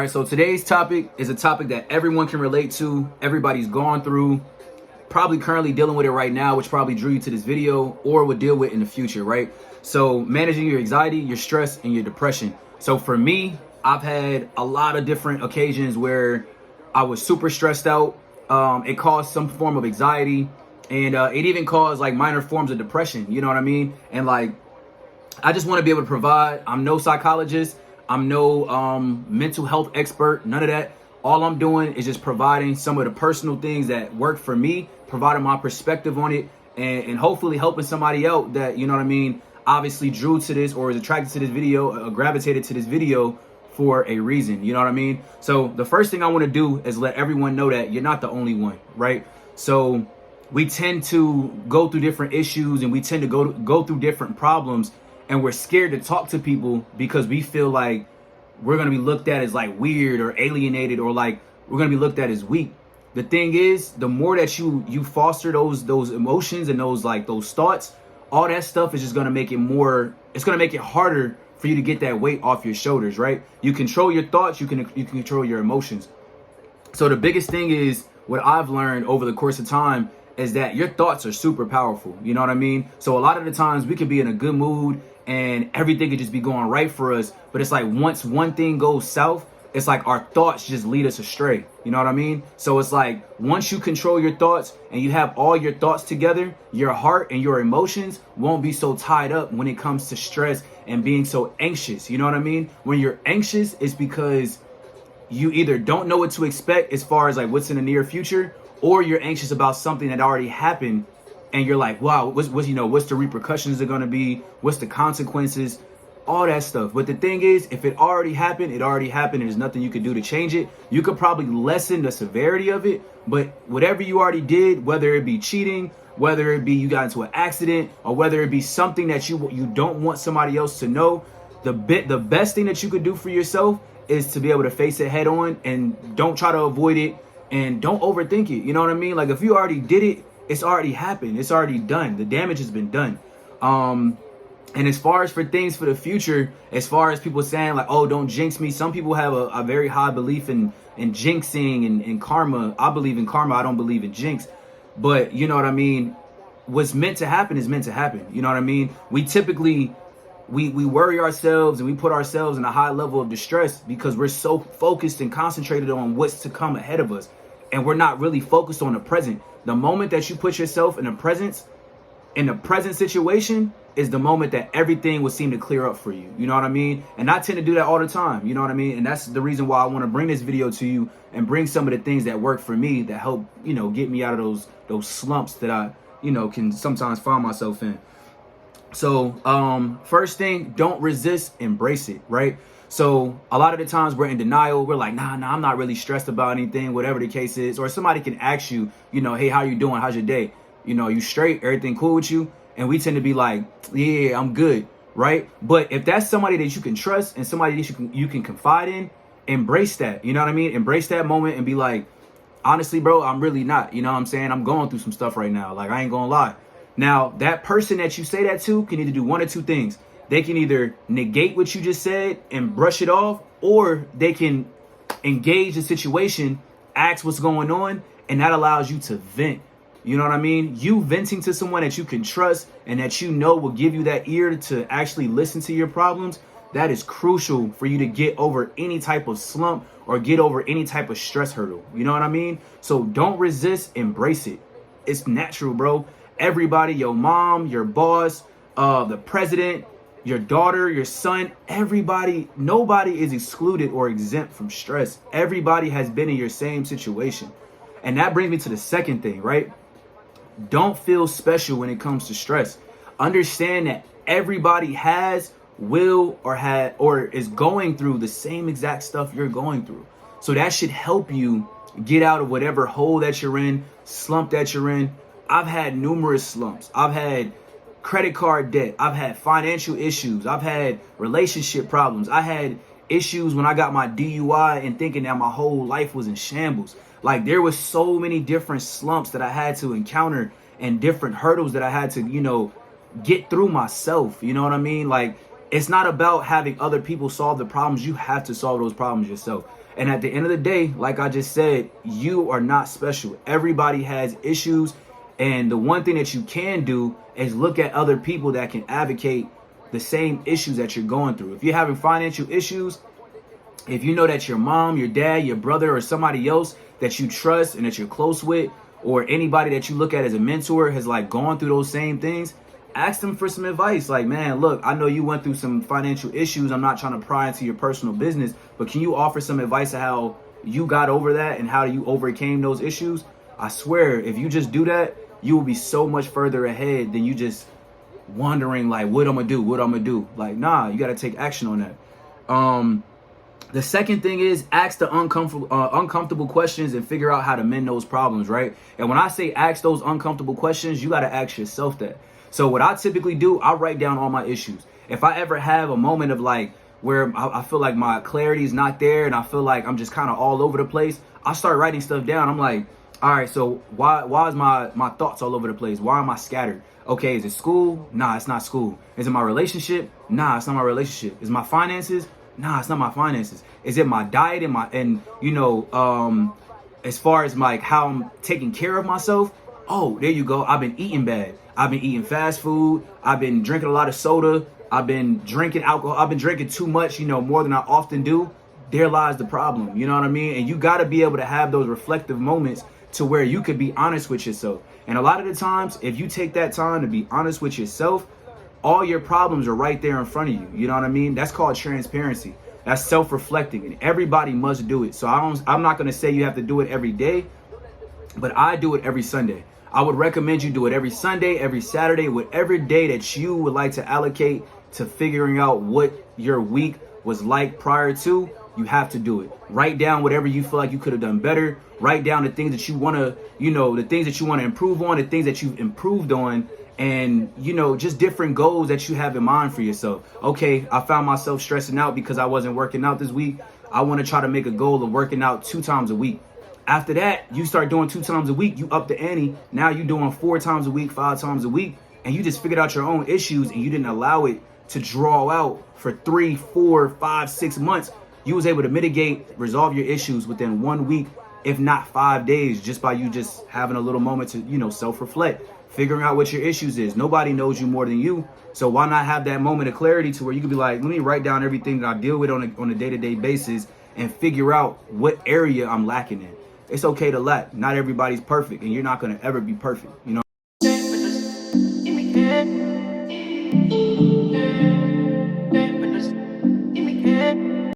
All right, so today's topic is a topic that everyone can relate to. Everybody's gone through, probably currently dealing with it right now, which probably drew you to this video or would deal with in the future, right? So managing your anxiety, your stress, and your depression. So for me, I've had a lot of different occasions where I was super stressed out. It caused some form of anxiety, and it even caused like minor forms of depression. You know what I mean? And like, I just want to be able to provide. I'm no psychologist. I'm no mental health expert. None of that. All I'm doing is just providing some of the personal things that work for me, providing my perspective on it, and hopefully helping somebody out that, you know what I mean, obviously drew to this or is attracted to this video, gravitated to this video for a reason. You know what I mean? So the first thing I want to do is let everyone know that you're not the only one, right? So we tend to go through different issues and we tend to go through different problems, and we're scared to talk to people because we feel like we're going to be looked at as like weird or alienated, or like we're going to be looked at as weak. The thing is, the more that you foster those emotions and those thoughts, all that stuff is just going to make it more, it's going to make it harder for you to get that weight off your shoulders, right? You control your thoughts, you can control your emotions. So the biggest thing is, what I've learned over the course of time is that your thoughts are super powerful. You know what I mean? So a lot of the times we could be in a good mood and everything could just be going right for us. But it's like once one thing goes south, it's like our thoughts just lead us astray. You know what I mean? So it's like once you control your thoughts and you have all your thoughts together, your heart and your emotions won't be so tied up when it comes to stress and being so anxious. You know what I mean? When you're anxious, it's because you either don't know what to expect as far as like what's in the near future, or you're anxious about something that already happened and you're like, wow, what's the repercussions are going to be? What's the consequences? All that stuff. But the thing is, if it already happened, it already happened, and there's nothing you could do to change it. You could probably lessen the severity of it, but whatever you already did, whether it be cheating, whether it be you got into an accident, or whether it be something that you don't want somebody else to know, the best thing that you could do for yourself is to be able to face it head on, and don't try to avoid it, and don't overthink it. You know what I mean? Like, if you already did it, it's already happened. It's already done. The damage has been done. And as far as for things for the future, as far as people saying like, oh, don't jinx me. Some people have a very high belief in jinxing and karma. I believe in karma. I don't believe in jinx. But you know what I mean? What's meant to happen is meant to happen. You know what I mean? We typically, we worry ourselves and we put ourselves in a high level of distress because we're so focused and concentrated on what's to come ahead of us. And we're not really focused on the present. The moment that you put yourself in the present situation is the moment that everything will seem to clear up for you. You know what I mean? And I tend to do that all the time. You know what I mean? And that's the reason why I want to bring this video to you and bring some of the things that work for me that help, you know, get me out of those slumps that I, you know, can sometimes find myself in. So first thing, don't resist, embrace it, right? So a lot of the times we're in denial. We're like, nah, I'm not really stressed about anything, whatever the case is. Or somebody can ask you, you know, hey, how you doing? How's your day? You know, you straight? Everything cool with you? And we tend to be like, yeah, I'm good, right? But if that's somebody that you can trust and somebody that you can confide in, embrace that. You know what I mean? Embrace that moment and be like, honestly, bro, I'm really not. You know what I'm saying? I'm going through some stuff right now. Like, I ain't gonna lie. Now, that person that you say that to can either do one or two things. They can either negate what you just said and brush it off, or they can engage the situation, ask what's going on, and that allows you to vent. You know what I mean? You venting to someone that you can trust and that you know will give you that ear to actually listen to your problems, that is crucial for you to get over any type of slump or get over any type of stress hurdle. You know what I mean? So don't resist, embrace it. It's natural, bro. Everybody, your mom, your boss, the president, your daughter, your son, everybody, nobody is excluded or exempt from stress. Everybody has been in your same situation. And that brings me to the second thing, right? Don't feel special when it comes to stress. Understand that everybody has, will, or is going through the same exact stuff you're going through. So that should help you get out of whatever hole that you're in, slump that you're in. I've had numerous slumps. I've had credit card debt. I've had financial issues. I've had relationship problems. I had issues when I got my DUI and thinking that my whole life was in shambles. Like, there was so many different slumps that I had to encounter and different hurdles that I had to, you know, get through myself. You know what I mean? Like, it's not about having other people solve the problems. You have to solve those problems yourself. And at the end of the day, like I just said, you are not special. Everybody has issues. And the one thing that you can do is look at other people that can advocate the same issues that you're going through. If you're having financial issues, if you know that your mom, your dad, your brother, or somebody else that you trust and that you're close with, or anybody that you look at as a mentor has like gone through those same things, ask them for some advice. Like, man, look, I know you went through some financial issues. I'm not trying to pry into your personal business, but can you offer some advice on how you got over that and how you overcame those issues? I swear, if you just do that, you will be so much further ahead than you just wondering like, what I'm gonna do, what I'm gonna do. Like, nah, you got to take action on that. The second thing is ask the uncomfortable questions and figure out how to mend those problems, right? And when I say ask those uncomfortable questions, you got to ask yourself that. So what I typically do, I write down all my issues. If I ever have a moment of like where I feel like my clarity is not there and I feel like I'm just kind of all over the place, I start writing stuff down. I'm like, all right, so why is my thoughts all over the place? Why am I scattered? Okay, is it school? Nah, it's not school. Is it my relationship? Nah, it's not my relationship. Is it my finances? Nah, it's not my finances. Is it my diet and as far as like how I'm taking care of myself? Oh, there you go. I've been eating bad. I've been eating fast food. I've been drinking a lot of soda. I've been drinking alcohol. I've been drinking too much, more than I often do. There lies the problem. You know what I mean? And you got to be able to have those reflective moments to where you could be honest with yourself. And a lot of the times, if you take that time to be honest with yourself, all your problems are right there in front of you. You know what I mean? That's called transparency. That's self-reflecting, and everybody must do it. So I'm not going to say you have to do it every day, but I do it every Sunday. I would recommend you do it every Sunday, every Saturday, whatever day that you would like to allocate to figuring out what your week was like prior to. You have to do it. Write down whatever you feel like you could have done better. Write down the things that you want to, the things that you want to improve on, the things that you've improved on, and, just different goals that you have in mind for yourself. Okay, I found myself stressing out because I wasn't working out this week. I want to try to make a goal of working out 2 times a week. After that, you start doing 2 times a week, you up the ante. Now you're doing 4 times a week, 5 times a week, and you just figured out your own issues and you didn't allow it to draw out for 3, 4, 5, 6 months. You was able to mitigate, resolve your issues within 1 week, if not 5 days, just by you just having a little moment to, self-reflect, figuring out what your issues is. Nobody knows you more than you. So why not have that moment of clarity to where you could be like, let me write down everything that I deal with on a day-to-day basis and figure out what area I'm lacking in. It's okay to lack. Not everybody's perfect, and you're not going to ever be perfect,